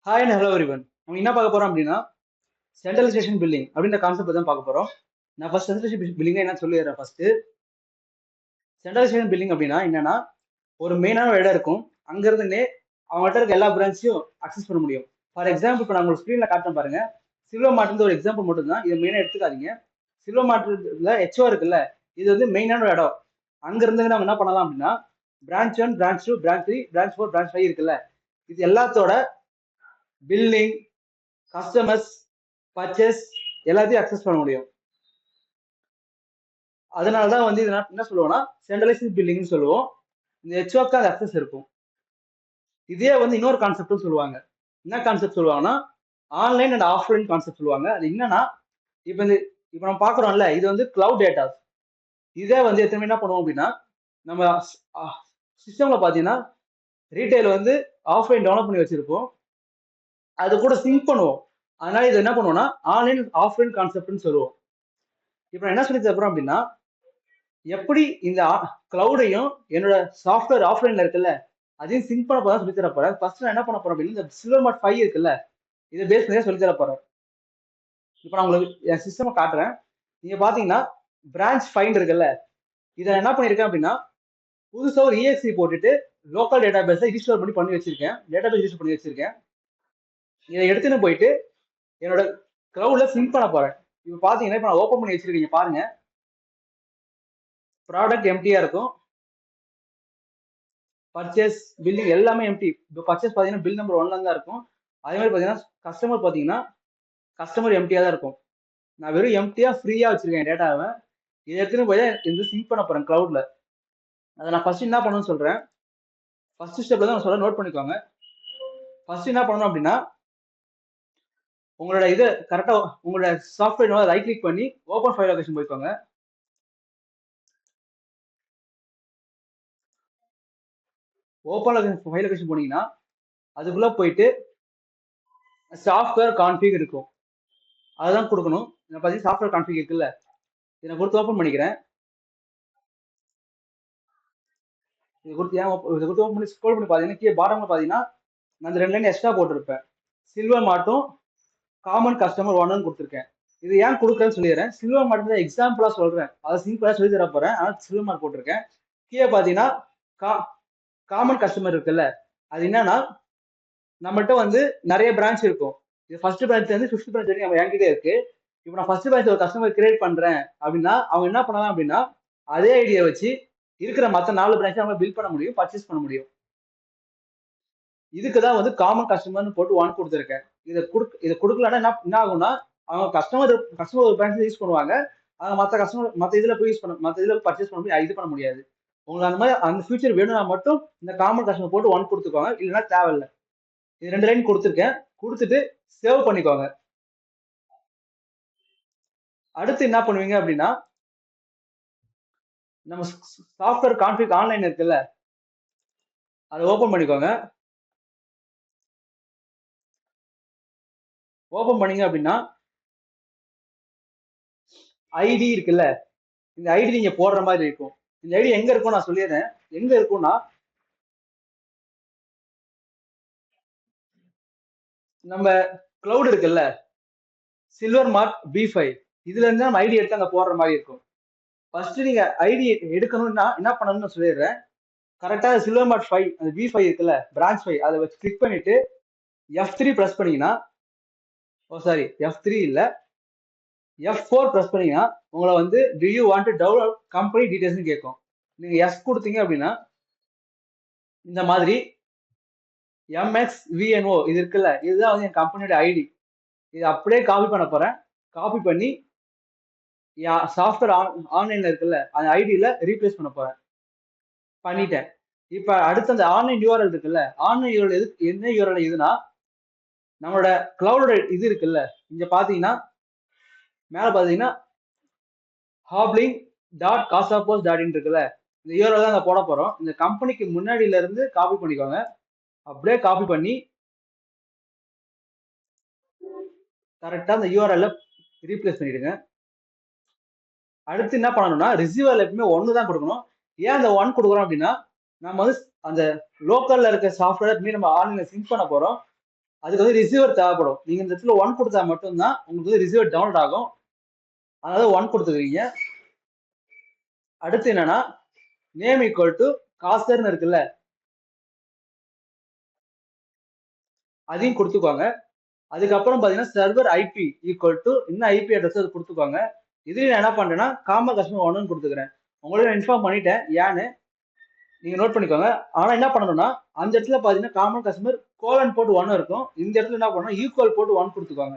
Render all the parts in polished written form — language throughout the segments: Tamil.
Hi and hello everyone. நம்ம என்ன பார்க்க போறோம் அப்படின்னா சென்ட்ரலைசேஷன் பில்லிங் அப்படின்ற கான்செப்ட் தான் பார்க்க போறோம். நான் ஃபர்ஸ்ட் சென்ட்ரலைசேஷன் பில்லிங் என்ன சொல்லிடுறேன். ஃபர்ஸ்ட் சென்ட்ரலைசேஷன் பில்லிங் அப்படின்னா என்னன்னா, ஒரு மெயினான ஒரு இடம் இருக்கும். அங்க இருந்துனே அவங்கள்ட்ட இருக்க எல்லா பிரான்ச்சையும் அக்சஸ் பண்ண முடியும். ஃபார் எக்ஸாம்பிள் இப்போ நான் உங்களுக்கு ஸ்க்ரீன்ல காட்டுறேன் பாருங்க. சில்வர் மார்ட்ல ஒரு எக்ஸாம்பிள் மட்டும் தான், இதை மெயினா எடுத்துக்காதீங்க. சில்வர் மார்ட்ல ஹெச்ஓ இருக்குல்ல, இது வந்து மெயினான ஒரு இடம். அங்க இருந்து நம்ம என்ன பண்ணலாம் அப்படின்னா, branch 1, branch 2, branch 3, branch 4, branch 5 இருக்குல்ல, இது எல்லாத்தோட பில்லிங், கஸ்டமர்ஸ், பர்ச்சேஸ் எல்லாத்தையும் அக்சஸ் பண்ண முடியும். அதனால தான் வந்து இதை என்ன சொல்லுவோம்னா சென்ட்ரலைஸ்ட் பில்லிங்னு சொல்லுவோம். இந்த ஹெச்ஓக்கு அது அக்சஸ் இருக்கும். இதே வந்து இன்னொரு கான்செப்ட்டும் சொல்லுவாங்க. என்ன கான்செப்ட் சொல்லுவாங்கன்னா, ஆன்லைன் அண்ட் ஆஃப்லைன் கான்செப்ட் சொல்லுவாங்க. அது என்னன்னா, இப்போ இப்போ நம்ம பார்க்குறோம்ல, இது வந்து கிளவுட் டேட்டாஸ். இதே வந்து எத்தனை என்ன பண்ணுவோம் அப்படின்னா, நம்ம சிஸ்டம்ல பார்த்தீங்கன்னா ரீட்டைல் வந்து ஆஃப்லைன் டெவலப் பண்ணி வச்சிருப்போம். அது கூட சிங்க் பண்ணுவோம். அதனால இது என்ன பண்ணுவோம்னா ஆன்லைன் ஆஃப்லைன் கான்செப்ட்னு சொல்லுவோம். இப்போ நான் என்ன சொல்லி தரப்போறேன் அப்படின்னா, எப்படி இந்த கிளவுடையும் என்னோட சாஃப்ட்வேர் ஆஃப்லைன்ல இருக்குல்ல, அதையும் சிங்க் பண்ண போதான் சொல்லி தர போறேன். ஃபர்ஸ்ட் நான் என்ன பண்ண போறேன் அப்படின்னா, இந்த சில்வர் மார்ட் 5 இருக்குல்ல, இதை பேஸ் பண்ணி சொல்லி தர போறேன். இப்போ நான் உங்களுக்கு என் சிஸ்டம் காட்டுறேன். நீங்க பாத்தீங்கன்னா பிரான்ச் ஃபைண்ட் இருக்குல்ல, இதை என்ன பண்ணிருக்கேன் அப்படின்னா, புதுசா ஒரு EXE போட்டுட்டு லோக்கல் டேட்டா பேஸை ரீஸ்டோர் பண்ணி வச்சிருக்கேன். டேட்டா பேஸ் ரீஸ்டோர் பண்ணி வச்சிருக்கேன். இதை எடுத்துன்னு போயிட்டு என்னோட கிளவுட்ல சிங்க் பண்ண போறேன். இப்போ பாத்தீங்கன்னா, இப்போ நான் ஓப்பன் பண்ணி வச்சிருக்கீங்க பாருங்க. ப்ராடக்ட் எம்டியா இருக்கும். பர்ச்சேஸ் பில்லிங் எல்லாமே எம்டி. இப்போ பர்ச்சேஸ் பார்த்தீங்கன்னா பில் நம்பர் 1ல தான் இருக்கும். அதே மாதிரி பார்த்தீங்கன்னா கஸ்டமர் பார்த்தீங்கன்னா கஸ்டமர் எம்டியா தான் இருக்கும். நான் வெறும் எம்டியா ஃப்ரீயா வச்சிருக்கேன் டேட்டாவை. இதை எடுத்துன்னு போய் இந்த சிங்க் பண்ண போறேன் கிளவுட்ல. அதை நான் ஃபர்ஸ்ட் என்ன பண்ணணும்னு சொல்றேன். ஃபர்ஸ்ட் ஸ்டெப்ல தான் நான் சொல்ல, நோட் பண்ணிக்கோங்க. ஃபர்ஸ்ட் என்ன பண்ணணும் அப்படின்னா, உங்களோட இது கரெக்டா உங்களோட சாஃப்ட்வேர் ரைட் கிளிக் பண்ணி ஓப்பன் ஃபைல் லொகேஷன் போய்க்கோங்க. ஓப்பன் ஃபைல் லொகேஷன் போனீங்கன்னா அதுக்குள்ள போயிட்டு சாஃப்ட்வேர் கான்ஃபிக் இருக்கும். அதுதான் கொடுக்கணும். பார்த்தீங்கன்னா சாஃப்ட்வேர் கான்ஃபிக் இருக்குல்ல, இதை கொடுத்து ஓப்பன் பண்ணிக்கிறேன். இது கொடுத்து இதை கொடுத்து ஓப்பன் பண்ணி ஸ்க்ரோல் பண்ணி பார்த்தீங்கன்னா கீழே பாட்டம்ல பார்த்தீங்கன்னா நான் அந்த 2 லைன் எக்ஸ்ட்ரா போட்டிருப்பேன். சில்வர் மார்ட்டும் காமன் கஸ்டமர் 1ன்னு கொடுத்துருக்கேன். இது ஏன் கொடுக்குறேன்னு சொல்லிடுறேன். சில்வர் மார்ட் தான் எக்ஸாம்பிளா சொல்றேன், அதை சிம்பிளா சொல்லி தர போறேன். ஆனால் சில்வர் மார்ட் போட்டிருக்கேன். கீழே பார்த்தீங்கன்னா காமன் கஸ்டமர் இருக்குல்ல, அது என்னன்னா நம்மகிட்ட வந்து நிறைய பிரான்ச் இருக்கும். இது ஃபர்ஸ்ட் பிரான்ச் வந்து 5th பிரான்ச் வரைக்கும் நம்ம என்கிட்ட இருக்கு. இப்போ நான் ஃபர்ஸ்ட் பிரான்ச் ஒரு கஸ்டமர் கிரியேட் பண்றேன் அப்படின்னா அவங்க என்ன பண்ணலாம் அப்படின்னா, அதே ஐடியா வச்சு இருக்கிற மற்ற 4 பிரான்ச் அவங்க பில் பண்ண முடியும், பர்ச்சேஸ் பண்ண முடியும். இதுக்கு தான் வந்து காமன் கஸ்டமர்னு போட்டு 1 கொடுத்துருக்கேன். இதை கொடுக்கலன்னா என்ன ஆகும்னா, அவங்க கஸ்டமர் ஒரு பிரான்ச் யூஸ் பண்ணுவாங்க. அவங்க மற்ற கஸ்டமர் மற்ற இதுல போய் யூஸ் பண்ண மற்ற இதுல பர்ச்சேஸ் பண்ண முடியும், இது பண்ண முடியாது. உங்களுக்கு அந்த மாதிரி அந்த ஃபியூச்சர் வேணும்னா மட்டும் இந்த காமன் கஸ்டமர் போட்டு 1 கொடுத்துக்கோங்க, இல்லைன்னா தேவையில்லை. இது 2 லைன் கொடுத்துருக்கேன். கொடுத்துட்டு சேவ் பண்ணிக்கோங்க. அடுத்து என்ன பண்ணுவீங்க அப்படின்னா, நம்ம சாஃப்ட்வேர் கான்ஃபிக் ஆன்லைன் இருக்குல்ல, அதை ஓபன் பண்ணிக்கோங்க. ஓபன் பண்ணீங்க அப்படின்னா ஐடி இருக்குல்ல, இந்த ஐடி நீங்க போடுற மாதிரி இருக்கும். இந்த ஐடி எங்க இருக்கும் நான் சொல்லிடுறேன். எங்க இருக்கும்னா, நம்ம கிளவுட் இருக்குல்ல, சில்வர் மார்க் B5, இதுல இருந்து நம்ம ஐடி எடுத்து அங்க போடுற மாதிரி இருக்கும். ஃபர்ஸ்ட் நீங்க ஐடி எடுக்கணும்னா என்ன பண்ணணும்னு சொல்லிடுறேன். கரெக்டா சில்வர் மார்க் 5 அந்த B5 இருக்குல்ல, பிரான்ச் 5, அதை வச்சு கிளிக் பண்ணிட்டு F3 பிரஸ் பண்ணீங்கன்னா, சாரி F3 இல்ல F4 பிரஸ் பண்ணீங்கன்னா உங்களை வந்து do you want to download company details கேட்கும். நீங்க எஸ் கொடுத்தீங்க அப்படின்னா இந்த மாதிரி MXVNO இது இருக்குல்ல, இதுதான் வந்து என் கம்பெனியோட ஐடி. இது அப்படியே காப்பி பண்ண போறேன். காப்பி பண்ணி சாஃப்ட்வேர் ஆன்லைன்ல இருக்குல்ல, அந்த ஐடியில ரீப்ளேஸ் பண்ண போறேன். பண்ணிட்டேன். இப்ப அடுத்து அந்த ஆன்லைன் URL இருக்குல்ல, ஆன்லைன் URL என்ன URL இதுனா, நம்மளோட கிளவுடோட இது இருக்குல்ல, இங்க பாத்தீங்கன்னா மேல பாத்தீங்கன்னா hobbling.casapos.in இருக்குல்ல, இந்த URL தான் போட போறோம். இந்த கம்பெனிக்கு முன்னாடியில இருந்து காப்பி பண்ணிக்கோங்க. அப்படியே காப்பி பண்ணி கரெக்டா அந்த URL ரீப்ளேஸ் பண்ணிடுங்க. அடுத்து என்ன பண்ணணும்னா, ரிசீவர்ல எப்பவுமே 1 தான் கொடுக்கணும். ஏன் அந்த 1 கொடுக்குறோம் அப்படின்னா, நம்ம வந்து அந்த லோக்கல்ல இருக்க சாஃப்ட்வேர் நம்ம ஆன்லைன்ல சிங்க் பண்ண போறோம். அதுக்கு வந்து ரிசீவர் தேவைப்படும். நீங்க இந்த இடத்துல 1 கொடுத்தா மட்டும்தான் உங்களுக்கு வந்து ரிசீவர் டவுன்லோட் ஆகும். அதனால 1 கொடுத்துக்கிறீங்க. அடுத்து என்னன்னா நேம் ஈக்குவல் டு காசர்னு இருக்குல்ல, அதையும் கொடுத்துக்கோங்க. அதுக்கப்புறம் பாத்தீங்கன்னா சர்வர் ஐபி ஈக்குவல் டு இன்னும் ஐபி அட்ரஸ் அது கொடுத்துக்கோங்க. இதுல நான் என்ன பண்றேன்னா காமன் கஸ்டமர் 1 கொடுத்துக்கிறேன். உங்களுக்கு நான் இன்ஃபார்ம் பண்ணிட்டேன் ஏன்னு நீங்க நோட் பண்ணிக்கோங்க. ஆனா என்ன பண்ணணும்னா அந்த இடத்துல பாத்தீங்கன்னா காமன் கஸ்டமர் கோலன் போட்டு 1 இருக்கும். இந்த இடத்துல என்ன பண்ணணும் ஈக்குவல் போட்டு 1 கொடுத்துக்கோங்க.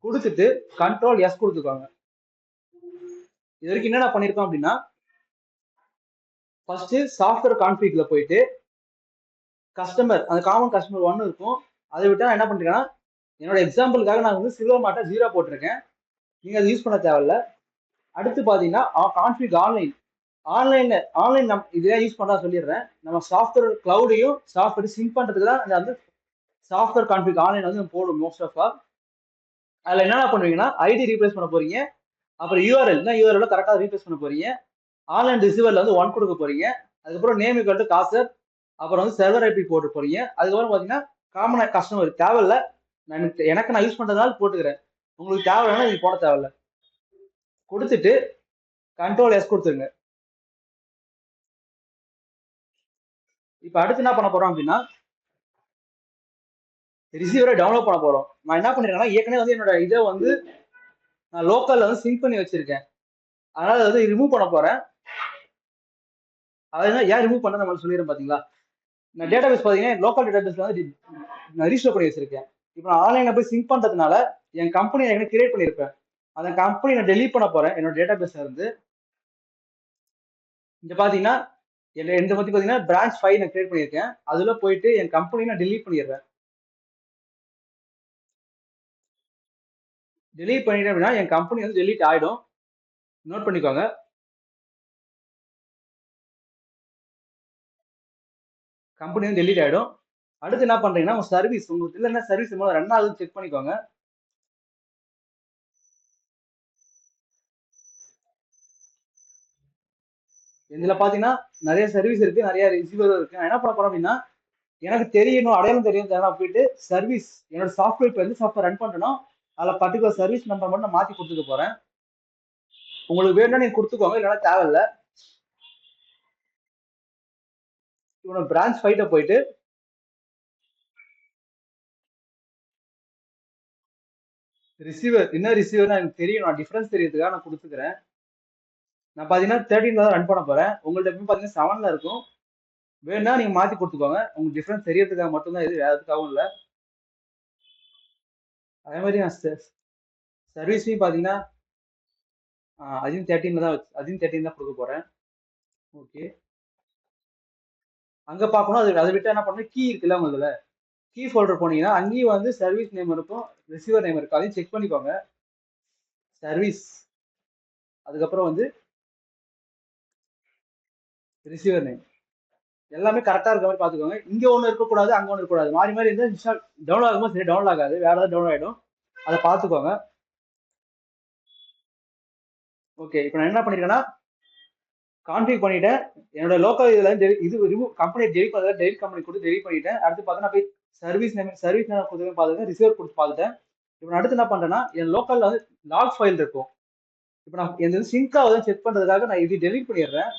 கொடுத்துட்டு கண்ட்ரோல் எஸ் கொடுத்துக்கோங்க. இது வரைக்கும் என்னென்ன பண்ணிருக்கோம் அப்படின்னா ஃபர்ஸ்ட் சாஃப்ட்வேர் கான்ஃபிக்ல போயிட்டு கஸ்டமர் அந்த காமன் கஸ்டமர் 1 இருக்கும். அதை விட்டா என்ன பண்றீங்கன்னா என்னோட எக்ஸாம்பிளுக்காக நான் வந்து சில்வர் மாட்டை 0 போட்டிருக்கேன். நீங்க அதை யூஸ் பண்ண தேவையில்ல. அடுத்து பாத்தீங்கன்னா கான்ஃபிக் ஆன்லைன் நம்ம இதே யூஸ் பண்ணா சொல்லிடுறேன். நம்ம சாஃப்ட்வேர் கிளவுடையும் சாஃப்ட்வேர் சிங்க் பண்றதுக்கு தான் அந்த சாஃப்ட்வேர் கான்ஃபிக் ஆன்லைன் வந்து போடும் மோஸ்ட் ஆஃப் ஆல். அதுல என்ன பண்ணுவீங்கன்னா ஐடி ரீப்ளேஸ் பண்ண போறீங்க. அப்புறம் யூஆர்எல் கரெக்டா ரீப்ளேஸ் பண்ண போறீங்க. ஆன்லைன் ரிசீவர்ல வந்து 1 கொடுக்க போறீங்க. அதுக்கப்புறம் நேம் ஈக்குவல் டு காசர், அப்புறம் வந்து சர்வர் ஐபி போட்டு போறீங்க. அதுக்கப்புறம் பாத்தீங்கன்னா காமன் கஸ்டமர் தேவையில்ல, எனக்கு நான் யூஸ் பண்றதுனால போட்டுக்கிறேன். உங்களுக்கு தேவைன்னா நீங்க போட தேவையில்ல. கொடுத்துட்டு கண்ட்ரோல் எஸ் கொடுத்துருங்க. இப்ப அடுத்து என்ன பண்ண போறோம் அப்படின்னா ரிசீவரை டவுன்லோட் பண்ண போறோம். நான் என்ன பண்ணிருக்கேன்னா ஏற்கனவே வந்து என்னோட இதை வந்து நான் லோக்கல்ல வந்து சிங்க் பண்ணி வச்சிருக்கேன். அதனால அதை வந்து ரிமூவ் பண்ண போறேன். அதான் ஏன் ரிமூவ் பண்ண நம்ம சொல்லிடுறேன் பாத்தீங்களா. நான் டேட்டாபேஸ் பாத்தீங்கன்னா லோக்கல் டேட்டாபேஸ்ல வந்து நான் ரிஜிஸ்டர் பண்ணி வச்சிருக்கேன். இப்போ நான் ஆன்லைன்ல போய் சிங்க் பண்றதுனால என் கம்பெனி எனக்கு கிரியேட் பண்ணிருப்பேன். அந்த கம்பெனி நான் டெலீட் பண்ண போறேன் என்னோட டேட்டாபேஸ்ல இருந்து. இங்க பாத்தீங்கன்னா எந்த பத்தி பாத்தீங்கன்னா பிரான்ச் 5 நான் கிரியேட் பண்ணிருக்கேன். அதுல போயிட்டு என் கம்பெனி நான் டெலீட் பண்ணிடுறேன். டெலீட் பண்ணிட்டேன் அப்படின்னா என் கம்பெனி வந்து டெலீட் ஆயிடும். நோட் பண்ணிக்கோங்க. கம்பெனி வந்து டெலீட் ஆயிடும். அடுத்து என்ன பண்றீங்கன்னா உங்க சர்வீஸ் உங்களுக்கு இல்லைன்னா சர்வீஸ் ரன் ஆகுது செக் பண்ணிக்கோங்க. இதுல பாத்தீங்கன்னா நிறைய சர்வீஸ் இருக்கு, நிறைய ரிசீவர் இருக்கு. நான் என்ன பண்ண போறேன் அப்படின்னா எனக்கு தெரியணும் அடையாளம் தெரியும் தேவை போயிட்டு சர்வீஸ் என்னோட சாஃப்ட்வேர் இப்போ எந்த சாஃப்ட்வேர் ரன் பண்றேனோ அதில் பர்டிகுலர் சர்வீஸ் நம்பர் மட்டும் நான் மாத்தி கொடுத்துக்க போறேன். உங்களுக்கு வேணும்னா நீங்க கொடுத்துக்கோங்க, இல்லைன்னா தேவையில்ல. இவனோட பிரான்ச் 5 போயிட்டு ரிசீவர் என்ன ரிசீவர் எனக்கு தெரியும், நான் டிஃபரன்ஸ் தெரியறதுக்காக நான் கொடுத்துக்கிறேன். நான் பாத்தீங்கன்னா 13 தான் ரன் பண்ண போறேன். உங்கள்ட்ட எப்பவும் பாத்தீங்கன்னா 7ல இருக்கும். வேணா நீங்க மாத்தி கொடுத்துக்கோங்க, உங்களுக்கு டிஃபரன்ஸ் தெரியறதுக்காக மட்டும்தான், இது வேற எதுக்காகவும் இல்லை. அதே மாதிரி நான் சர்வீஸையும் பாத்தீங்கன்னா அதையும் 13 தான் கொடுக்க போறேன். ஓகே, அங்க பார்க்கணும். அதை விட்டு என்ன பண்ணணும், கீ இருக்குல்ல உங்க கீ ஃபோல்டர் போனீங்கன்னா அங்கேயும் வந்து சர்வீஸ் நேம் இருக்கும், ரிசீவர் நேம் இருக்கும். அதையும் செக் பண்ணிக்கோங்க. சர்வீஸ், அதுக்கப்புறம் வந்து ரிசீவர் நேம் எல்லாமே கரெக்டா இருக்க மாதிரி பாத்துக்கோங்க. இங்க ஒண்ணு இருக்கக்கூடாது, அங்க ஒண்ணு இருக்கக்கூடாது. மாறி மாறி இருந்தா இன்ஸ்டால் டவுன்லோட் ஆகும்போது சரி டவுன்லோட் ஆகாது, வேற ஏதாவது டவுன்லோட் ஆயிடும். அதை பார்த்துக்கோங்க. ஓகே, இப்போ நான் என்ன பண்ணிருக்கேன்னா கான்ஃபிக் பண்ணிட்டேன். என்னோட லோக்கல் இதுல இது ரிமூவ் கம்பெனி டெலிட் பண்ணல, டெலிட் கம்பெனி கொடுத்து டெலிட் பண்ணிட்டேன். அடுத்து பார்த்தா போய் சர்வீஸ் நேம் கொடுத்து பார்த்துட்டேன், ரிசீவர் கொடுத்து பார்த்துட்டேன். இப்போ நான் அடுத்து என்ன பண்றேன்னா என் லோக்கல்ல வந்து லாக் ஃபைல் இருக்கும். இப்போ நான் எந்த சிங்க் ஆகுதுன்னு செக் பண்றதுக்காக நான் இது டெலிட் பண்ணிடுறேன்.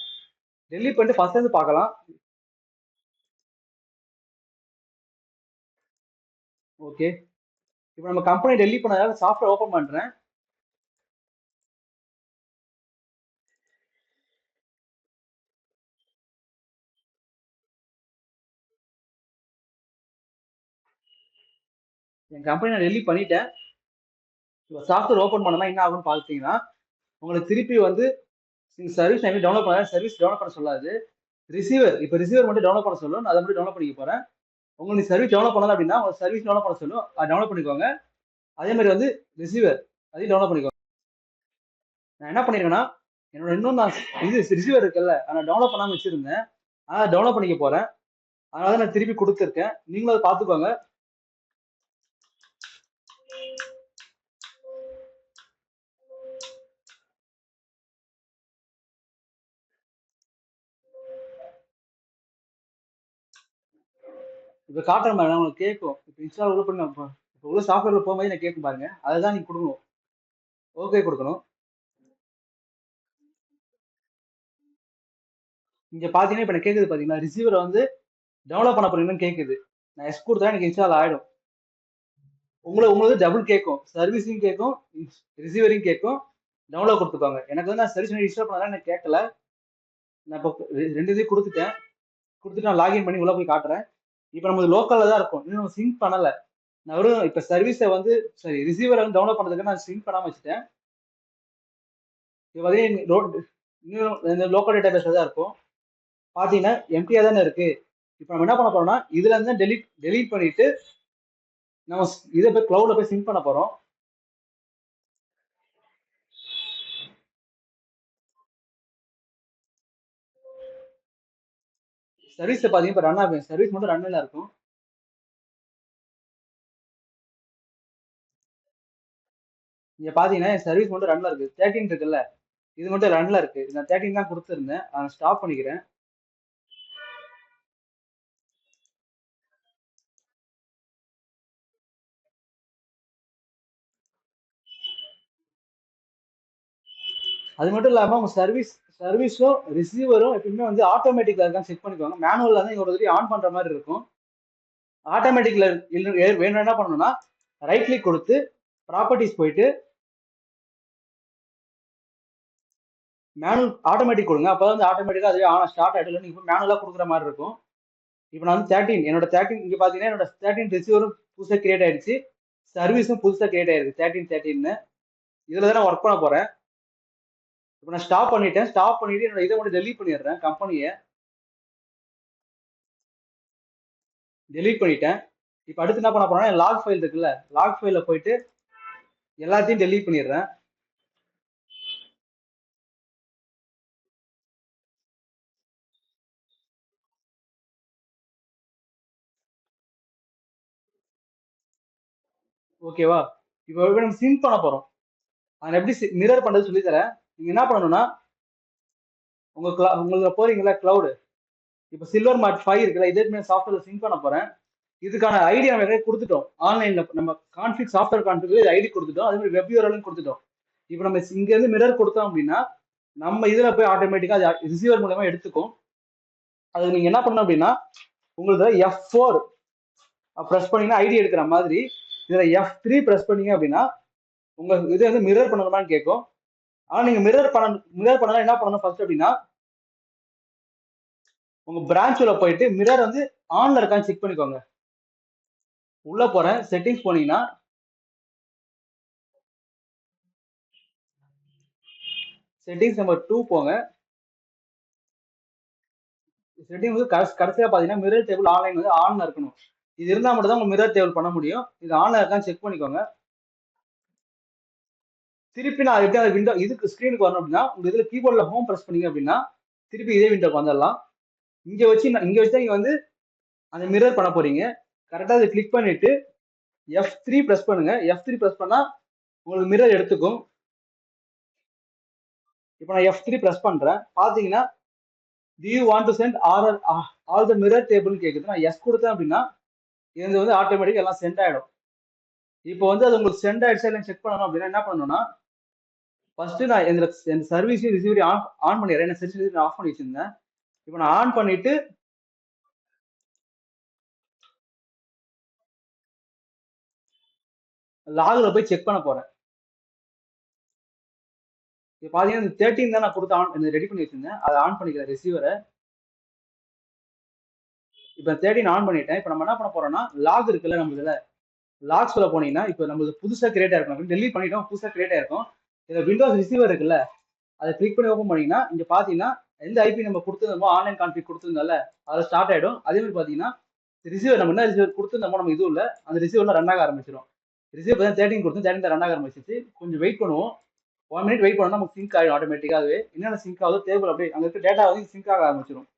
டெலிட் பண்ணிட்டு ஃபர்ஸ்ட் இருந்து பார்க்கலாம். ஓகே, இப்போ நம்ம கம்பெனி டெலிட் பண்ணதால சாஃப்ட்வேர் ஓபன் பண்றேன். என் கம்பெனி நான் டெலிட் பண்ணிட்டேன். இப்போ சாஃப்ட்வேர் ஓபன் பண்ணனா என்ன ஆகும்னு பார்த்தீங்கன்னா உங்களுக்கு திருப்பி வந்து சர்வீஸ் டைம் டவுன்லோட் பண்ண சர்வீஸ் டவுன்லோட் பண்ண சொல்லாது. இப்போ ரிசீவர் மட்டும் டவுன்லோட் பண்ண சொல்லும். நான் அதை மட்டும் டவுன்லோட் பண்ணிக்க போறேன். உங்களுக்கு சர்வீஸ் டவுன்லோட் பண்ணல அப்படின்னா உங்களுக்கு சர்வீஸ் டவுன்லோட் பண்ண சொல்லும், அதை டவுன்லோட் பண்ணிக்கோங்க. அதே மாதிரி வந்து ரிசீவர் அதையும் டவுன்லோட் பண்ணிக்கோங்க. நான் என்ன பண்ணிருக்கேன்னா என்னோட இன்னும் நான் இது ரிசீவர் இருக்குல்ல நான் டவுன்லோட் பண்ணாம வச்சிருந்தேன், அதை டவுன்லோட் பண்ணிக்க போறேன். அதனால நான் திருப்பி கொடுத்துருக்கேன், நீங்களும் அதை பார்த்துக்கோங்க. இப்போ காட்டுற மாதிரி உங்களுக்கு கேட்கும். இப்போ இன்ஸ்டால் உள்ள பண்ணி இப்போ உள்ள சாஃப்ட்வேர்ல போகும்போது எனக்கு கேட்கும் பாருங்க. அதுதான் நீங்க கொடுக்கணும். ஓகே கொடுக்கணும். இங்க பாத்தீங்கன்னா இப்ப எனக்கு கேக்குது பாத்தீங்களா, ரிசீவரை வந்து டெவலப் பண்ண போறீங்கன்னு கேக்குது. நான் எஸ் கொடுத்தா எனக்கு இன்ஸ்டால் ஆயிடும். உங்களுக்கு டபுள் கேட்கும், சர்வீஸையும் கேட்கும், ரிசீவரையும் கேட்கும், டவுன்லோட் கொடுத்துக்கோங்க. எனக்கு வந்து நான் சர்வீஸ் இன்ஸ்டால் பண்ணாலும் எனக்கு கேட்கல. நான் இப்போ ரெண்டு இதையும் கொடுத்துட்டு நான் லாகின் பண்ணி உள்ள போய் காட்டுறேன். இப்போ நம்ம லோக்கல்ல தான் இருக்கும், இன்னும் சிங்க் பண்ணல. நான் வெறும் இப்போ சர்வீஸை வந்து சரி ரிசீவரை வந்து டவுன்லோட் பண்ணதுக்கு நான் சிங்க் பண்ணாம வச்சுட்டேன். இப்போ பார்த்தீங்கன்னா இன்னும் லோக்கல் டேட்டா பேஸ்ல தான் இருக்கும். பார்த்தீங்கன்னா எம்டியா தானே இருக்கு. இப்போ நம்ம என்ன பண்ண போறோம்னா இதுல இருந்து டெலீட் பண்ணிட்டு நம்ம இதை போய் கிளவுட்ல போய் சிங்க் பண்ண போறோம். சர்வீஸ் பாத்தீங்கன்னா இப்போ ரன் ஆகும், சர்வீஸ் மட்டும் ரன்ல இருக்கும். இங்க பாத்தீங்கன்னா என் சர்வீஸ் மட்டும் ரன்ல இருக்கு. 13 இருக்குல்ல, இது மட்டும் ரன்ல இருக்கு. நான் 13 தான் கொடுத்துருந்தேன், அதை ஸ்டாப் பண்ணிக்கிறேன். அது மட்டும் இல்லாம உங்க சர்வீஸும் ரிசீவரும் எப்பயுமே வந்து ஆட்டோமேட்டிக்ல இருக்கான்னு செக் பண்ணிக்கோங்க. மேனுவல்ல தான் ஒரு தடவை ஆன் பண்ற மாதிரி இருக்கும். ஆட்டோமேட்டிக்ல வேணும் என்ன பண்ணணும்னா ரைட் கிளிக் கொடுத்து ப்ராப்பர்ட்டிஸ் போயிட்டு மேனுவல் ஆட்டோமேட்டிக் கொடுங்க. அப்போ வந்து ஆட்டோமேட்டிக்கா அதுவே ஆன் ஸ்டார்ட் ஆயிடும். நீங்க மேனுவலா கொடுக்குற மாதிரி இருக்கும். இப்போ நான் வந்து 13 என்னோட 13 இங்க பாத்தீங்கன்னா என்னோட 13 ரிசீவரும் புதுசாக கிரியேட் ஆயிடுச்சு, சர்வீஸும் புதுசாக கிரியேட் ஆயிருக்கு 13 இதுல தான் நான் ஒர்க் பண்ண போறேன். இப்போ நான் ஸ்டாப் பண்ணிட்டு என்னோட இதை மட்டும் டெலீட் பண்ணிடுறேன். கம்பெனியை டெலீட் பண்ணிட்டேன். இப்போ அடுத்து என்ன பண்ண போறேன்னா லாக் ஃபைல் இருக்குல்ல, லாக் ஃபைல போயிட்டு எல்லாத்தையும் டெலீட் பண்ணிடுறேன். ஓகேவா? இப்போ நம்ம சிங்க் பண்ண போறோம். அதை எப்படி மிரர் பண்றது சொல்லி தரேன். நீங்க என்ன பண்ணணும்னா உங்களுக்கு போறீங்களா கிளவுடு, இப்போ சில்வர் மார்ட் 5 இருக்குல்ல, இதே சாஃப்ட்வேர்ல சிங்க் பண்ண போறேன். இதுக்கான ஐடி நம்ம எதாவது கொடுத்துட்டோம். ஆன்லைன்ல நம்ம கான்ஃபிக் சாஃப்ட்வேர் கான்ஃபிக் ஐடி கொடுத்துட்டோம், அதே மாதிரி வெப் யூஆர்எல் கொடுத்துட்டோம். இப்போ நம்ம இங்க இருந்து மிரர் கொடுத்தோம் அப்படின்னா நம்ம இதுல போய் ஆட்டோமேட்டிக்கா ரிசீவர் மூலமா எடுத்துக்கும். அதுக்கு நீங்க என்ன பண்ணணும் அப்படின்னா உங்களுக்கு F4 ப்ரெஸ் பண்ணீங்கன்னா ஐடி எடுக்கிற மாதிரி இதுல F3 ப்ரெஸ் பண்ணீங்க அப்படின்னா உங்க இது வந்து மிரர் பண்ணணுமான்னு கேட்கும். ஆனா நீங்க மிரர் பண்ணா என்ன பண்ணணும் ஃபர்ஸ்ட் அப்படின்னா உங்க பிரான்ச்ல போயிட்டு மிரர் வந்து ஆன்ல இருக்கான்னு செக் பண்ணிக்கோங்க. உள்ள போறேன், செட்டிங்ஸ் போனீங்கன்னா செட்டிங்ஸ் நம்பர் 2 போங்க. செட்டிங் வந்து கடைசியா பாத்தீங்கன்னா மிரர் டேபிள் ஆன்லைன் வந்து ஆன்ல இருக்கணும். இது இருந்தா மட்டும் தான் உங்க மிரர் டேபிள் பண்ண முடியும். இது ஆன்ல இருக்கான்னு செக் பண்ணிக்கோங்க. திருப்பி நான் எப்படி அந்த விண்டோ இதுக்கு ஸ்கிரீனுக்கு வரணும் அப்படின்னா உங்க இதுல கீபோர்ட்ல ஹோம் பிரஸ் பண்ணீங்க அப்படின்னா திருப்பி இதே விண்டோக்கு வந்துடலாம். இங்க வச்சு நீங்க வந்து அந்த மிரர் பண்ண போறீங்க. கரெக்டா அதை கிளிக் பண்ணிட்டு F3 பிரஸ் பண்ணுங்க. F3 பிரஸ் பண்ணா உங்களுக்கு மிரர் எடுத்துக்கும். இப்போ நான் F3 பிரஸ் பண்றேன். பாத்தீங்கன்னா do you want to send all the mirror table கேக்குது. நான் எஸ் கொடுத்தேன் அப்படின்னா இது வந்து ஆட்டோமேட்டிக்கா எல்லாம் சென்ட் ஆயிடும். இப்போ வந்து அது உங்களுக்கு சென்ட் ஆயிடுச்சா இல்லைன்னு செக் பண்ணணும் அப்படின்னா என்ன பண்ணணும்னா ஃபர்ஸ்ட் நான் இந்த சர்வீஸையும் ரிசீவரையும் ஆன் பண்ணிடுறேன். என்ன சர்வீஸ் ஆஃப் பண்ணி வச்சிருந்தேன். இப்போ நான் ஆன் பண்ணிட்டு லாகில் போய் செக் பண்ண போறேன். இப்போ பாத்தீங்கன்னா 13 தான் நான் கொடுத்து ரெடி பண்ணி வச்சிருந்தேன். அதை ஆன் பண்ணிக்கிறேன் ரிசீவரை. இப்போ 13 ஆன் பண்ணிட்டேன். இப்போ நம்ம என்ன பண்ண போறோம்னா லாக் இருக்குல்ல நம்ம இதுல லாக்ஸ்ல போனீங்கன்னா இப்போ நம்ம புதுசா கிரியேட் ஆயிருக்கும், டெலிட் பண்ணிட்டோம், புதுசா கிரியேட் ஆயிருக்கும். இதுல விண்டோஸ் ரிசீவர் இருக்குல்ல, அதை கிளிக் பண்ணி ஓப்பன் பண்ணீங்கன்னா இங்க பாத்தீங்கன்னா எந்த ஐபி நம்ம கொடுத்துருந்தோமோ ஆன்லைன் கான்ஃபிக் கொடுத்துருந்தோம்ல அது ஸ்டார்ட் ஆயிடும். அதே மாதிரி பாத்தீங்கன்னா ரிசீவர் நம்ம என்ன ரிசீவர் கொடுத்துருந்தோமோ நம்ம இதுவும் இல்ல அந்த ரிசீவர்ல ரன் ஆக ஆரம்பிச்சிடும். ரிசீவர் 13 கொடுத்து 13 ரன் ஆக ஆரம்பிச்சிச்சு. கொஞ்சம் வெயிட் பண்ணுவோம். 1 மினிட் வெயிட் பண்ணா நமக்கு சிங்க் ஆகிடும் ஆட்டோமேட்டிக்காவே. என்னென்ன சிங்க் ஆகுதோ டேபிள் அப்படியே அங்க இருக்க டேட்டா வந்து சிங்க் ஆக ஆரம்பிச்சிடும்.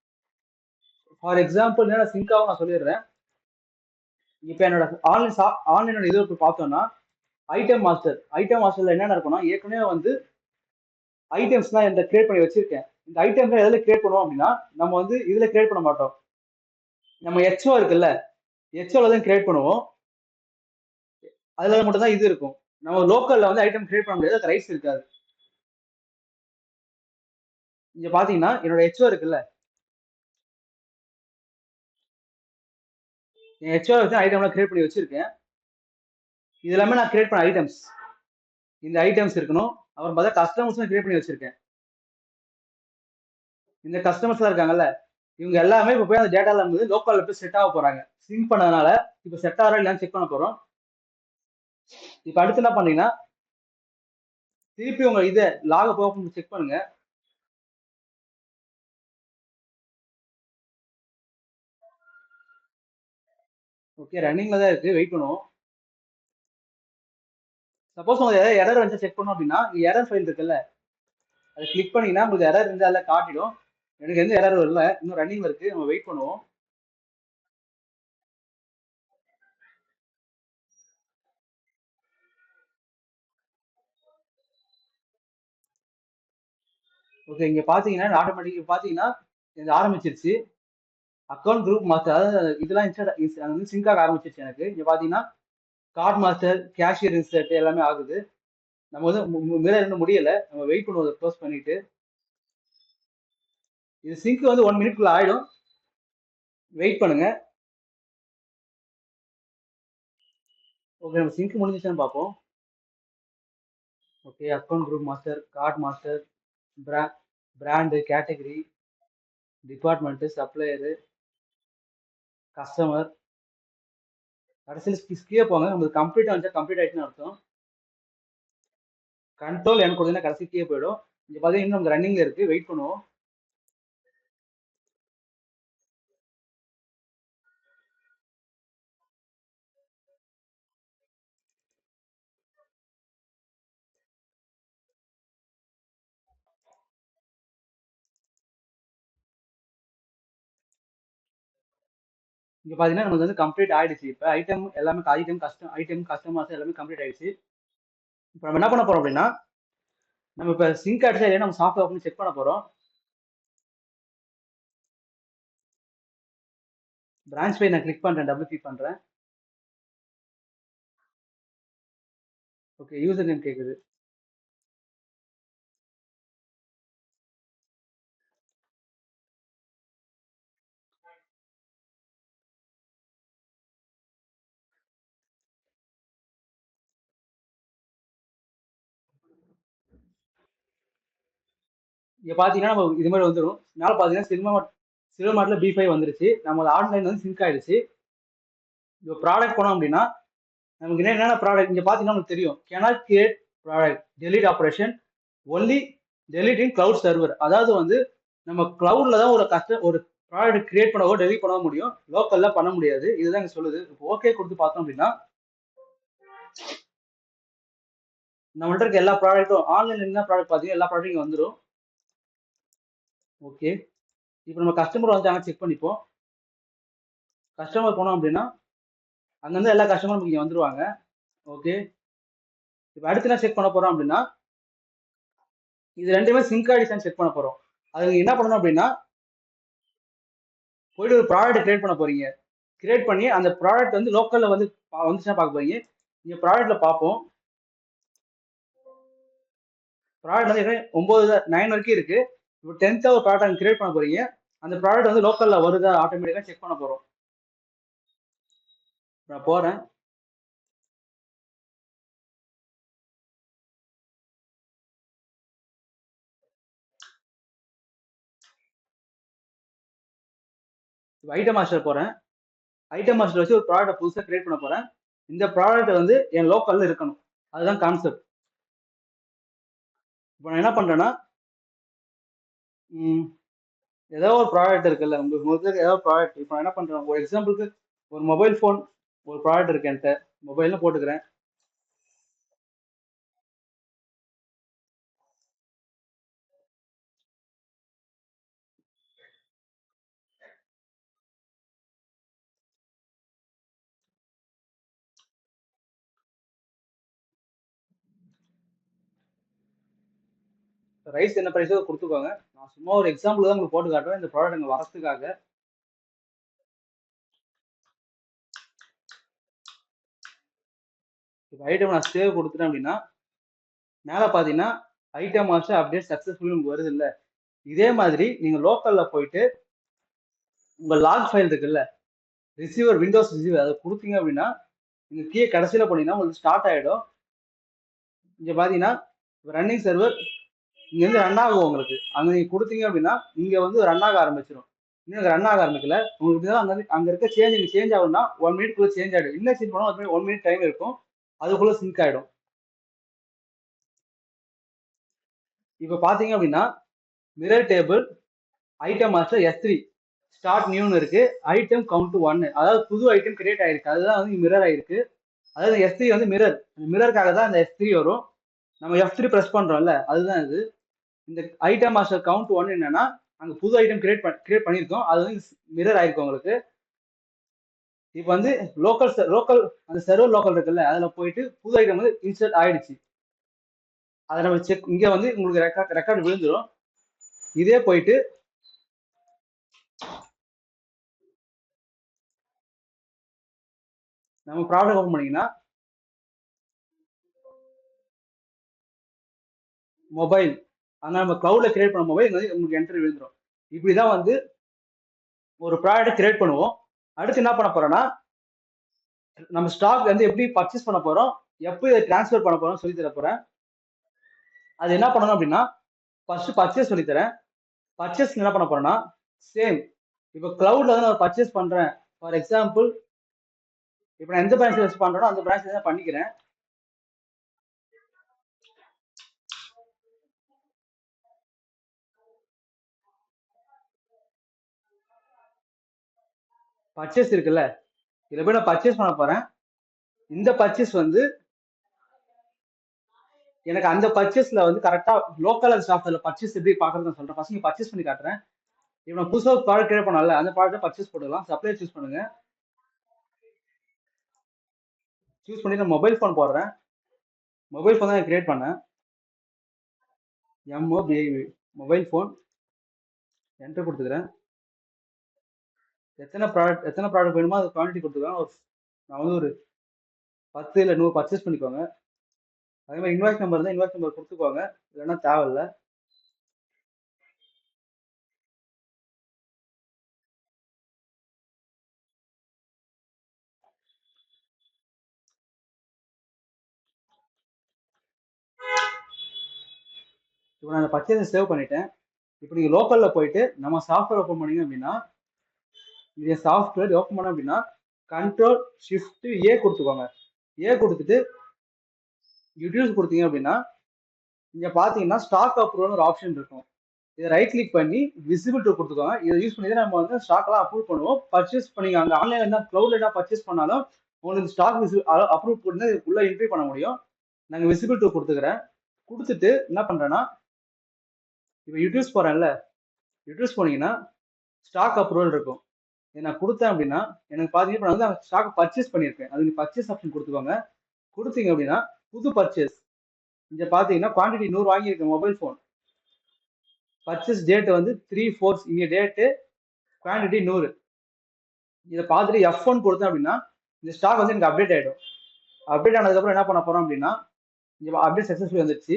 ஃபார் எக்ஸாம்பிள் என்னென்ன சிங்க் ஆகும் நான் சொல்லிடுறேன். இப்போ என்னோட ஆன்லைனோட இது பார்த்தோம்னா ஐட்டம் மாஸ்டர்ல என்னென்ன இருக்கும்னா ஏற்கனவே வந்து ஐட்டம்ஸ் தான் இந்த கிரியேட் பண்ணி வச்சிருக்கேன். இந்த ஐட்டம்ஸ் எதுல கிரியேட் பண்ணுவோம் அப்படின்னா நம்ம வந்து இதுல கிரியேட் பண்ண மாட்டோம். நம்ம எச்ஓ இருக்குல்ல, ஹெச்ஓல தான் கிரியேட் பண்ணுவோம். அதுல மட்டும் தான் இது இருக்கும். நம்ம லோக்கல்ல வந்து ஐட்டம் கிரியேட் பண்ண முடியாது, அது ரைட்ஸ் இருக்காது. இங்க பாத்தீங்கன்னா என்னோட ஹெச்ஓ இருக்குல்ல, என் ஹெச்ஓ வச்சு ஐட்டம்லாம் கிரியேட் பண்ணி வச்சிருக்கேன். இது எல்லாமே நான் கிரியேட் பண்ண ஐட்டம்ஸ். இந்த ஐட்டம்ஸ் இருக்கணும். அப்புறம் பார்த்தா கஸ்டமர்ஸும் கிரியேட் பண்ணி வச்சிருக்கேன். இந்த கஸ்டமர்ஸ்லாம் இருக்காங்கல்ல, இவங்க எல்லாமே இப்போ போய் அந்த டேட்டால இருந்து லோக்கல்ல போய் செட் ஆக போறாங்க. சிங்க் பண்ணதுனால இப்போ செட் ஆகிறா இல்லையான்னு செக் பண்ண போறோம். இப்போ அடுத்து என்ன பண்ணீங்கன்னா, திருப்பி உங்க இதை லாக போய் செக் பண்ணுங்க. ஓகே, ரன்னிங்ல தான் இருக்கு, வெயிட் பண்ணுவோம். சப்போஸ் உங்களுக்கு ஏதாவது எரர் வந்து செக் பண்ணோம் அப்படின்னா, எரர் ஃபைல் இருக்குல்ல, அதை கிளிக் பண்ணீங்கன்னா உங்களுக்கு எரர் இருந்தால் அதில் காட்டிடும். எனக்கு எந்த எரர் வரல, இன்னும் ரன்னிங்ல இருக்கு, நம்ம வெயிட் பண்ணுவோம். ஓகே, இங்க பாத்தீங்கன்னா ஆட்டோமேட்டிக் பாத்தீங்கன்னா இது ஆரம்பிச்சிருச்சு. அக்கௌண்ட் குரூப் மாஸ்டர், அதாவது இதெல்லாம் இன்ஸ்டா சிங்க் ஆக ஆரம்பிச்சிருச்சு. எனக்கு இங்க பாத்தீங்கன்னா கார்ட் மாஸ்டர், கேஷியர் இன்சர்ட் எல்லாமே ஆகுது. நம்ம வந்து மேல இருந்து முடியல, நம்ம வெயிட் பண்ணுவோம். க்ளோஸ் பண்ணிட்டு இது சிங்க் வந்து 1 மினிட்குள்ள ஆயிடும். வெயிட் பண்ணுங்க. ஓகே, நம்ம சிங்க் முடிஞ்சிச்சான்னு பார்ப்போம். Okay, account group master, card master, brand, category, department, supplier, customer, கடைசியில் கீழே போங்க. உங்களுக்கு கம்ப்ளீட் ஆச்சா, கம்ப்ளீட் ஆயிடுச்சுன்னு அர்த்தம். கண்ட்ரோல் எனக்கு கொடுத்தீங்கன்னா கடைசி கீழே போயிடும். இங்க பாத்தீங்கன்னா நமக்கு ரன்னிங்ல இருக்கு, வெயிட் பண்ணுவோம். இங்க பாத்தீங்கன்னா நமக்கு வந்து கம்ப்ளீட் ஆயிடுச்சு. இப்போ ஐட்டம் எல்லாமே ஐட்டம் கஸ்டமர்ஸ் எல்லாமே கம்ப்ளீட் ஆயிடுச்சு. இப்போ நம்ம என்ன பண்ண போறோம் அப்படின்னா, நம்ம இப்போ சிங்க் ஆயிடுச்சா இல்லையா நம்ம சாஃப்ட்வேர் ஓப்பன் செக் பண்ண போறோம். பிரான்ச் பை நான் கிளிக் பண்றேன், டபுள் கிளிக் பண்றேன். ஓகே, யூசர் நேம் கேக்குது. இங்க பாத்தீங்கன்னா நம்ம இது மாதிரி வந்துடும். மேல பாத்தீங்கன்னா சில்வர் மார்ட்ல B5 வந்துருச்சு. நம்ம ஆன்லைன் வந்து சிங்க் ஆயிடுச்சு. இப்போ ப்ராடக்ட் போனோம் அப்படின்னா நமக்கு என்னென்ன ப்ராடக்ட் இங்க பாத்தீங்கன்னா நமக்கு தெரியும். Cannot create product delete operation only delete in cloud server. அதாவது வந்து நம்ம கிளவுட்ல தான் ஒரு ப்ராடக்ட் கிரியேட் பண்ணவோ டெலிட் பண்ணவோ முடியும், லோக்கல்ல பண்ண முடியாது. இதுதான் இங்க சொல்லுது. இப்போ ஓகே கொடுத்து பார்த்தோம் அப்படின்னா நம்மள்ட்ட இருக்க எல்லா ப்ராடக்ட்டும் ஆன்லைன்ல என்ன ப்ராடக்ட் பாத்தீங்கன்னா எல்லா ப்ராடக்ட்டும் வந்துடும். ஓகே, இப்போ நம்ம கஸ்டமர் வந்து செக் பண்ணிப்போம். கஸ்டமர் போனோம் அப்படின்னா அங்கிருந்து எல்லா கஸ்டமரும் இங்க வந்துருவாங்க. ஓகே, இப்போ அடுத்து என்ன செக் பண்ண போறோம் அப்படின்னா, இது ரெண்டுமே சிங்க் ஆயிடுச்சான்னு செக் பண்ண போறோம். அதுக்கு என்ன பண்ணணும் அப்படின்னா, போயிட்டு ஒரு ப்ராடக்ட் கிரியேட் பண்ண போறீங்க. கிரியேட் பண்ணி அந்த ப்ராடக்ட் வந்து லோக்கல்ல வந்து வந்துச்சுன்னா பார்க்க போறீங்க. இங்க ப்ராடக்ட்ல பார்ப்போம். ப்ராடக்ட் வந்து 9 வரைக்கும் இருக்கு. இப்போ 10th ஒரு ப்ராடக்ட் கிரியேட் பண்ண போறீங்க. அந்த ப்ராடக்ட் வந்து லோக்கல்ல வருதா ஆட்டோமேட்டிக்கா செக் பண்ண போறோம். நான் போறேன். ஐட்டம் மாஸ்டர் போறேன். ஐட்டம் மாஸ்டர் வச்சு ஒரு ப்ராடக்ட் புதுசா கிரியேட் பண்ண போறேன். இந்த ப்ராடக்ட் வந்து என் லோக்கல்ல இருக்கணும். அதுதான் கான்செப்ட். இப்போ நான் என்ன பண்றேன்னா, ஏதோ ஒரு ப்ராடக்ட் இருக்குல்ல, உங்களுக்கு ஏதோ ப்ராடக்ட். இப்போ நான் என்ன பண்றேன், ஒரு எக்ஸாம்பிளுக்கு ஒரு மொபைல் ஃபோன் ஒரு ப்ராடக்ட் இருக்கு என்கிட்ட, மொபைல்னு போட்டுக்கிறேன். ரைஸ் என்ன ப்ரைஸோ கொடுத்துக்கோங்க. நான் சும்மா ஒரு எக்ஸாம்பிள் தான் உங்களுக்கு போட்டு காட்டுறேன், இந்த ப்ராடக்ட் அங்கே வரத்துக்காக. இப்போ ஐட்டம் நான் சேவ் கொடுத்துட்டேன் அப்படின்னா மேலே பார்த்தீங்கன்னா ஐட்டம் மாஸ்டர் அப்டேட் சக்ஸஸ்ஃபுல்லி உங்களுக்கு வருது இல்லை. இதே மாதிரி நீங்கள் லோக்கலில் போயிட்டு உங்கள் லாக் ஃபைல் இருக்குல்ல, ரிசீவர் விண்டோஸ் ரிசீவர் அதை கொடுத்தீங்க அப்படின்னா நீங்கள் கீழே கடைசியில் போனீங்கன்னா உங்களுக்கு ஸ்டார்ட் ஆகிடும். இங்கே பார்த்தீங்கன்னா ரன்னிங் சர்வர் இங்கேருந்து ரன் ஆகும் உங்களுக்கு. அங்கே நீங்கள் கொடுத்தீங்க அப்படின்னா இங்கே வந்து ரன் ஆக ஆரம்பிச்சிடும். இன்னும் ரன் ஆக ஆரம்பிக்கல உங்களுக்கு தான் அங்கே இருக்க சேஞ்ச் ஆகும்னா 1 மினிட்குள்ளே சேஞ்ச் ஆகிடும். இன்னும் சேஞ்ச் பண்ணால் 1 மினிட் டைம் இருக்கும், அதுக்குள்ளே சிங்க் ஆகிடும். இப்போ பார்த்தீங்க அப்படின்னா mirror table item master S3 start நியூன்னு இருக்கு, ஐட்டம் கவுண்ட் 1, அதாவது புது ஐட்டம் கிரியேட் ஆயிருக்கு, அதுதான் வந்து மிரர் ஆயிருக்கு. அதாவது S3 வந்து மிரர், மிரருக்காக தான் இந்த S3 வரும். நம்ம F3 ப்ரெஸ் பண்றோம்ல, அதுதான் இது. இந்த ஐட்டம் மாஸ்டர் கவுண்ட் 1 என்னன்னா அங்க புது ஐட்டம் கிரியேட் பண்ணியிருக்கோம், அது வந்து மிரர் ஆயிருக்கு உங்களுக்கு. இப்போ வந்து லோக்கல் அந்த சர்வர் லோக்கல் இருக்குல்ல, அதுல போயிட்டு புது ஐட்டம் வந்து இன்சர்ட் ஆயிடுச்சு. அதை நம்ம செக், இங்க வந்து உங்களுக்கு ரெக்கார்டு விழுந்துடும். இதே போயிட்டு நம்ம ப்ராப்ளம் ஓப்பன் பண்ணீங்கன்னா மொபைல், அங்க நம்ம கிளவுட்ல கிரியேட் பண்ண மொபைல் வந்து உங்களுக்கு என்ட்ரி விழுந்துடும். இப்படிதான் வந்து ஒரு ப்ராடக்ட் கிரியேட் பண்ணுவோம். அடுத்து என்ன பண்ண போறோம்னா நம்ம ஸ்டாக் வந்து எப்படி பர்ச்சேஸ் பண்ண போறோம், எப்போ இதை டிரான்ஸ்ஃபர் பண்ண போறோம் சொல்லி தர போறேன். அது என்ன பண்ணணும் அப்படின்னா ஃபர்ஸ்ட் பர்ச்சேஸ் சொல்லி தரேன். பர்ச்சேஸ் என்ன பண்ண போறேன்னா சேம் இப்போ கிளவுட்ல வந்து நான் பர்ச்சேஸ் பண்றேன். ஃபார் எக்ஸாம்பிள் இப்போ நான் எந்த பிரான்ச் யூஸ் பண்றேனோ அந்த பிரான்ச் தான் பண்ணிக்கிறேன். பர்ச்சேஸ் இருக்குல்ல, இதுல போய் நான் பர்ச்சேஸ் பண்ண போறேன். இந்த பர்ச்சேஸ் வந்து எனக்கு அந்த பர்ச்சேஸ்ல வந்து கரெக்டா லோக்கல் சாஃப்ட்வேர்ல பர்ச்சேஸ் எப்படி பாக்குறது சொல்றேன். ஃபர்ஸ்ட் நீங்க பர்ச்சேஸ் பண்ணி காட்டுறேன். இப்போ நான் புதுசாக ஒரு ப்ராடக்ட் கிரியேட் பண்ணல, அந்த ப்ராடக்ட் பர்ச்சேஸ் போடலாம். சப்ளை சூஸ் பண்ணுங்க. சூஸ் பண்ணி நான் மொபைல் ஃபோன் போடுறேன். மொபைல் ஃபோன் தான் கிரியேட் பண்ணேன், MOBI மொபைல் ஃபோன் என்டர் கொடுத்துக்கிறேன். எத்தனை ப்ராடக்ட் வேணுமோ அது குவான்டிட்டி கொடுத்துக்கலாம். நான் வந்து ஒரு 10 இல்லை 100 பர்ச்சேஸ் பண்ணிக்கோங்க. அதே மாதிரி இன்வாய்ஸ் நம்பர் தான், இன்வாய்ஸ் நம்பர் கொடுத்துக்கோங்க, இல்லைன்னா தேவையில்லை. இப்போ நான் அந்த பர்ச்சேஸை சேவ் பண்ணிட்டேன். இப்போ நீங்கள் லோக்கலில் போயிட்டு நம்ம சாஃப்ட்வேர் ஓப்பன் பண்ணீங்க அப்படின்னா, இது சாஃப்ட்வேர் ஓப்பன் பண்ணோம் அப்படின்னா Ctrl+Shift+A கொடுத்துக்கோங்க. ஏ கொடுத்துட்டு யூடியூஸ் கொடுத்தீங்க அப்படின்னா இங்க பாத்தீங்கன்னா ஸ்டாக் அப்ரூவல் ஒரு ஆப்ஷன் இருக்கும். இதை ரைட் கிளிக் பண்ணி விசிபிள் டூ கொடுத்துக்கோங்க. இதை யூஸ் பண்ணி தான் நம்ம வந்து ஸ்டாக் எல்லாம் அப்ரூவ் பண்ணுவோம். பர்ச்சேஸ் பண்ணி அங்க ஆன்லைன்ல என்ன கிளவுட்ல என்ன பர்ச்சேஸ் பண்ணாலும் உங்களுக்கு ஸ்டாக் அப்ரூவ் பண்ணி உள்ள என்ட்ரி பண்ண முடியும். நாங்க விசிபிள் டூ கொடுத்துக்கிறேன். கொடுத்துட்டு என்ன பண்றேன்னா இப்போ யூடியூஸ் போறேன்ல, யூடியூஸ் போனீங்கன்னா ஸ்டாக் அப்ரூவல் இருக்கும். இதை நான் கொடுத்தேன் அப்படின்னா எனக்கு பாத்தீங்கன்னா நான் வந்து ஸ்டாக் பர்ச்சேஸ் பண்ணியிருக்கேன். அதுக்கு பர்ச்சேஸ் ஆப்ஷன் கொடுத்துக்கோங்க. கொடுத்தீங்க அப்படின்னா புது பர்ச்சேஸ் இங்க பாத்தீங்கன்னா குவான்டிட்டி 100 வாங்கியிருக்கேன் மொபைல் ஃபோன். பர்ச்சேஸ் டேட் வந்து 3/4, இங்க டேட்டு குவான்டிட்டி 100. இதை பார்த்துட்டு F1 கொடுத்தேன் அப்படின்னா இந்த ஸ்டாக் வந்து எனக்கு அப்டேட் ஆயிடும். அப்டேட் ஆனதுக்கப்புறம் என்ன பண்ண போறோம் அப்படின்னா இங்க அப்டேட் சக்ஸஸ்ஃபுல்லி வந்துருச்சு.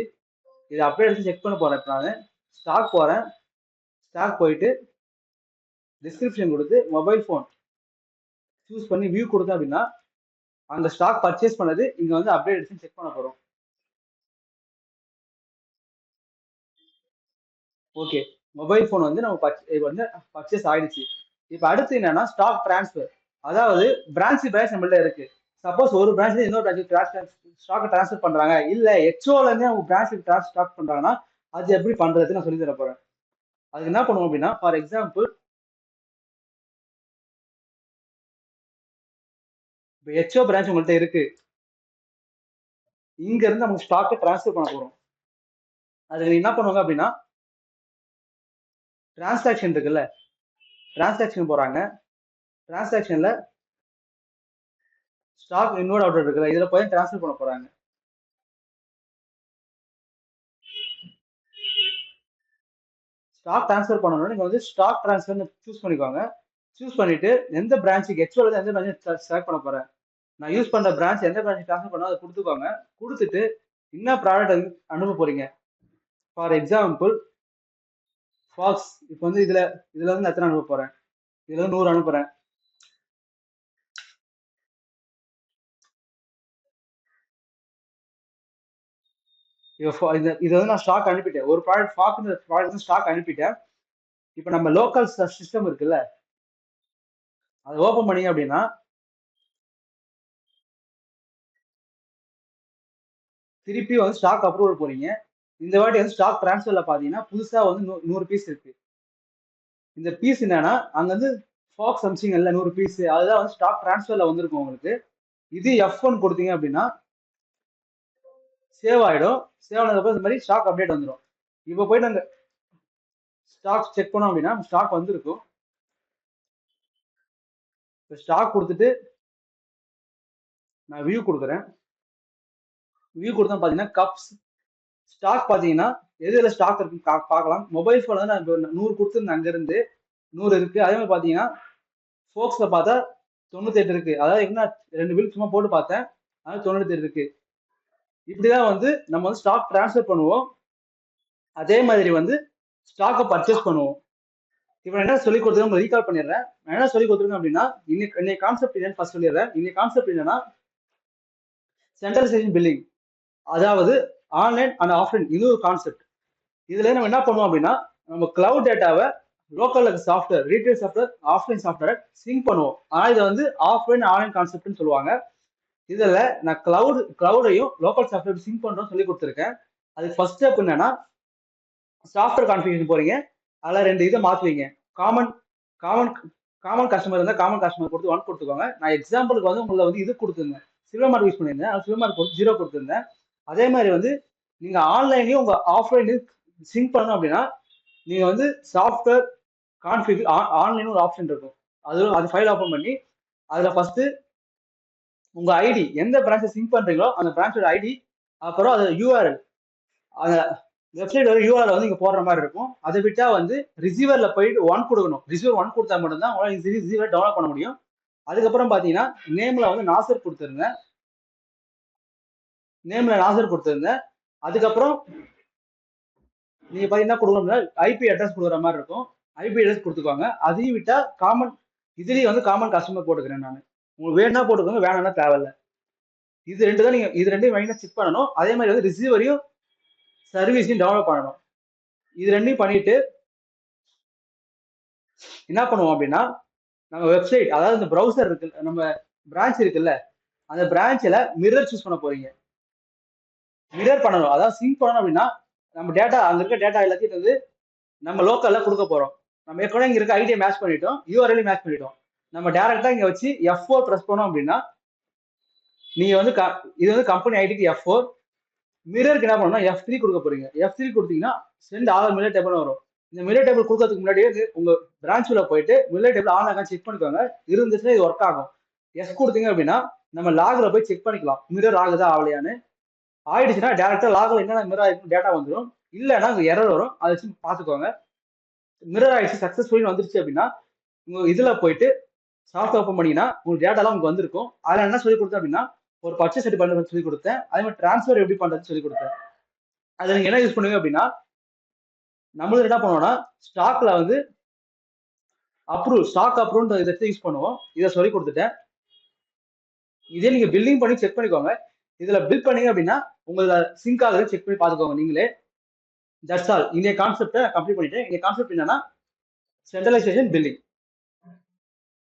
இதை அப்டேட் எடுத்து செக் பண்ண போறேன். இப்போ நான் ஸ்டாக் போறேன். ஸ்டாக் போயிட்டு டிஸ்கிரிப்ஷன் கொடுத்து மொபைல் ஃபோன் சூஸ் பண்ணி வியூ கொடுத்தேன் அப்படின்னா அந்த ஸ்டாக் பர்ச்சேஸ் பண்ணது இங்க வந்து அப்டேட் எடுத்து செக் பண்ண போறோம். ஓகே, மொபைல் ஃபோன் வந்து நம்ம வந்து பர்ச்சேஸ் ஆயிடுச்சு. இப்போ அடுத்து என்னன்னா ஸ்டாக் டிரான்ஸ்ஃபர், அதாவது பிரான்ச் நம்மள்ட்ட இருக்கு. சப்போஸ் ஒரு பிரான்ச்ல இன்னொரு பிரான்ச் ஸ்டாக் டிரான்ஸ்ஃபர் பண்றாங்க, இல்ல HOல இருந்து அவங்க பிரான்ச்சுக்கு ஸ்டாக் பண்றாங்கன்னா அது எப்படி பண்றது நான் சொல்லி தர போறேன். அதுக்கு என்ன பண்ணுவோம் அப்படின்னா ஃபார் எக்ஸாம்பிள் இப்போ HO பிரான்ச் உங்கள்கிட்ட இருக்கு, இங்க இருந்து நம்ம ஸ்டாக்கை டிரான்ஸ்ஃபர் பண்ண போறோம். அதுக்கு என்ன பண்ணுவாங்க அப்படின்னா டிரான்சாக்ஷன் இருக்குல்ல, டிரான்சாக்ஷன் போறாங்க. டிரான்சாக்ஷன்ல ஸ்டாக் இன்வர்ட் அவுட் இருக்குல்ல, இதுல போய் டிரான்ஸ்ஃபர் பண்ண போறாங்க. ஸ்டாக் டிரான்ஸ்ஃபர் பண்ணணும், நீங்க வந்து ஸ்டாக் டிரான்ஸ்ஃபர் சூஸ் பண்ணிக்கோங்க. சூஸ் பண்ணிட்டு எந்த பிரான்ச்சுக்கு HOல எந்த பிரான்ச் செலக்ட் பண்ண போறேன். நான் யூஸ் பண்ற பிரான்ச் எந்த பிரான்ச் ட்ரான்ஸ்ஃபர் பண்ணோ அதை கொடுத்துக்கோங்க. கொடுத்துட்டு என்ன ப்ராடக்ட் அனுப்ப போறீங்க. For example fox. இப்போ வந்து இதுல இருந்து எத்தனை அனுப்ப போறேன், இதுல இருந்து 100 அனுப்புறேன். இது வந்து நான் ஸ்டாக் அனுப்பிட்டேன். ஒரு ப்ராடக்ட் ப்ராடக்ட் ஸ்டாக் அனுப்பிட்டேன். இப்போ நம்ம லோக்கல் சிஸ்டம் இருக்குல்ல, அதை ஓபன் பண்ணீங்க அப்படின்னா திருப்பி வந்து ஸ்டாக் அப்ரூவல் போறீங்க. இந்த வாட்டி வந்து ஸ்டாக் டிரான்ஸ்ஃபர்ல பாத்தீங்கன்னா புதுசா வந்து 100 பீஸ் இருக்கு. இந்த பீஸ் என்னன்னா அங்க வந்து ஃபாக்ஸ் சம்சிங் இல்ல 100 பீஸ், அதுதான் வந்து ஸ்டாக் டிரான்ஸ்ஃபர்ல வந்திருக்கும் உங்களுக்கு. இது F1 கொடுத்தீங்க அப்படின்னா சேவ் ஆயிடும். சேவ் ஆனதுக்கப்புறம் இந்த மாதிரி ஸ்டாக் அப்டேட் வந்துடும். இப்போ போய் நாங்க ஸ்டாக் செக் பண்ணோம் அப்படின்னா ஸ்டாக் வந்திருக்கும். ஸ்டாக் கொடுத்துட்டு நான் வியூ கொடுக்குறேன். வியூ கொடுத்தா பாத்தீங்கன்னா கப்ஸ் ஸ்டாக் பாத்தீங்கன்னா எதுல ஸ்டாக் இருக்கு பார்க்கலாம். மொபைல் போன்ல தான் நான் 100 கொடுத்துருந்தேன், அங்க இருந்து 100 இருக்கு. அதே மாதிரி பாத்தீங்கன்னா ஃபோக்ஸ்ல பார்த்தா 98 இருக்கு. அதாவது என்ன 2 பில் சும்மா போட்டு பார்த்தேன், அது 98 இருக்கு. இப்படிதான் வந்து நம்ம வந்து ஸ்டாக் டிரான்ஸ்ஃபர் பண்ணுவோம். அதே மாதிரி வந்து ஸ்டாக்கை பர்ச்சேஸ் பண்ணுவோம். இப்போ நான் என்ன சொல்லி கொடுத்துருக்கேன் ரீகால் பண்ணிடுறேன். நான் என்ன சொல்லி கொடுத்துருக்கேன் அப்படின்னா இன்னைக்கு கான்செப்ட் என்னன்னு ஃபர்ஸ்ட் சொல்லிடுறேன். இன்னைக்கு கான்செப்ட் என்னன்னா சென்ட்ரலைசேஷன் பில்லிங், அதாவது ஆன்லைன் அண்ட் ஆஃப்லைன். இது ஒரு கான்செப்ட். இதுல நம்ம என்ன பண்ணுவோம் அப்படின்னா நம்ம கிளவுட் டேட்டாவை local software, retail software, offline software sync பண்ணுவோம். ஆனா இதை வந்து ஆஃப்லைன் ஆன்லைன் கான்செப்ட்னு சொல்லுவாங்க. இதுல நான் கிளவுடையும் லோக்கல் சாஃப்ட்வேர் சிங்க் பண்றோம் சொல்லி கொடுத்துருக்கேன். அதுக்கு ஃபர்ஸ்ட் ஸ்டெப் என்னன்னா சாஃப்ட்வேர் கான்ஃபிகரேஷன் போறீங்க. அதில் 2 இதை மாற்றுவீங்க. காமன் காமன் காமன் கஸ்டமர் இருந்தால் காமன் கஸ்டமர் கொடுத்து 1 கொடுத்துக்கோங்க. நான் எக்ஸாம்பிளுக்கு வந்து உங்களை வந்து இது கொடுத்துருந்தேன், சில்வர் மார்க் யூஸ் பண்ணியிருந்தேன். அது சில்வர் மார்க் கொடுத்து 0 கொடுத்துருந்தேன். அதே மாதிரி வந்து நீங்க ஆன்லைன்லயும் உங்க ஆஃப்லைன்லயும் சிங்க் பண்ணணும் அப்படின்னா நீங்க வந்து சாஃப்ட்வேர் கான்ஃபிகர் ஆன்லைன் ஒரு ஆப்ஷன் இருக்கும். அது ஃபைல் ஓப்பன் பண்ணி அதுல ஃபர்ஸ்ட் உங்க ஐடி எந்த பிரான்ச்சை சிங்க் பண்றீங்களோ அந்த பிரான்ச்சோட ஐடி, அப்புறம் அது யூஆர்எல், அந்த வெப்சைட் யூஆர்எல் வந்து இங்க போடுற மாதிரி இருக்கும். அதை விட்டா வந்து ரிசீவர்ல போயிட்டு 1 கொடுக்கணும். ரிசீவர் 1 கொடுத்தா மட்டும்தான் உங்களால் ரிசீவர் டவுன்லோட் பண்ண முடியும். அதுக்கப்புறம் பாத்தீங்கன்னா நேம்ல வந்து நாசர் கொடுத்துருந்தேன். அதுக்கப்புறம் நீங்க பாத்தீங்கன்னா கொடுக்கணும் ஐபி அட்ரஸ் கொடுக்குற மாதிரி இருக்கும். ஐபி அட்ரஸ் கொடுத்துக்கோங்க. அதையும் விட்டா காமன், இதுலயும் வந்து காமன் கஸ்டமர் போட்டுக்கிறேன் நான். உங்களுக்கு வேணா போட்டுக்கோங்க, வேணாம்னா தேவையில்ல. இது 2 தான் நீங்க இது 2 மெயினா செக் பண்ணணும். அதே மாதிரி வந்து ரிசீவரையும் சர்வீஸையும் டெவலப் பண்ணணும். இது 2 பண்ணிட்டு என்ன பண்ணுவோம் அப்படின்னா நம்ம வெப்சைட், அதாவது இந்த ப்ரௌசர் இருக்கு, நம்ம பிரான்ச் இருக்குல்ல, அந்த பிரான்ச்ல மிரர் சூஸ் பண்ண போறீங்க. மிரர் பண்ணணும், அதாவது சிங்க் பண்ணணும். அப்படின்னா நம்ம டேட்டா, அங்க இருக்க டேட்டா எல்லாத்தையும் வந்து நம்ம லோக்கல்ல கொடுக்க போறோம். நம்ம ஏற்கனவே இங்க இருக்க ஐடியை மேட்ச் பண்ணிட்டோம், யூஆர்எல் மேட்ச் பண்ணிட்டோம். நம்ம டைரக்டா இங்க வச்சு F4 பிரஸ் பண்ணோம் அப்படின்னா நீங்க வந்து இது வந்து கம்பெனி ஐடிக்கு F4, மிரருக்கு என்ன பண்ணணும்னா F3 கொடுக்க போறீங்க. F3 கொடுத்தீங்கன்னா சென்ட் ஆதார் மிரர் டேபிள் வரும். இந்த மிரர் டேபிள் கொடுக்கறதுக்கு முன்னாடியே உங்க பிரான்ச்ல போயிட்டு மிரர் டேபிள் ஆன் ஆகான்னு செக் பண்ணிக்கோங்க. இருந்துச்சுன்னா இது ஒர்க் ஆகும். எஸ் கொடுத்தீங்க அப்படின்னா நம்ம லாக்ல போய் செக் பண்ணிக்கலாம் மிரர் ஆகுதா ஆகலையான்னு. ஆயிடுச்சுன்னா டேரக்டா லாக்ல என்னென்ன மிரர் ஆயிருக்கு டேட்டா வந்துடும். இல்லைன்னா அங்க எரர் வரும், அதை வச்சு பாத்துக்கோங்க. மிரர் ஆயிடுச்சு சக்சஸ்ஃபுல்லி வந்துருச்சு அப்படின்னா உங்க இதுல போயிட்டு சாஃப்ட்வேர் ஓப்பன் பண்ணீங்கன்னா உங்களுக்கு டேட்டாலாம் உங்களுக்கு வந்திருக்கும். அதில் என்ன சொல்லி கொடுத்தேன் அப்படின்னா ஒரு பர்ச்சேஸ் எப்படி பண்ணுறது சொல்லி கொடுத்தேன். அதே மாதிரி டிரான்ஸ்ஃபர் எப்படி பண்றது சொல்லி கொடுத்தேன். அதை நீங்க என்ன யூஸ் பண்ணுவீங்க அப்படின்னா நம்மளுக்கு என்ன பண்ணுவோம்னா ஸ்டாக்ல வந்து ஸ்டாக் அப்ரூவ் இதை யூஸ் பண்ணுவோம். இதை சொல்லி கொடுத்துட்டேன். இதே நீங்க பில்லிங் பண்ணி செக் பண்ணிக்கோங்க. இதுல பில் பண்ணீங்க அப்படின்னா உங்களை சிங்க் ஆகுது செக் பண்ணி பார்த்துக்கோங்க நீங்களே. That's all. இந்த கான்செப்டை கம்ப்ளீட் பண்ணிட்டேன். இந்த கான்செப்ட் என்னன்னா சென்ட்ரலைசேஷன் பில்லிங்.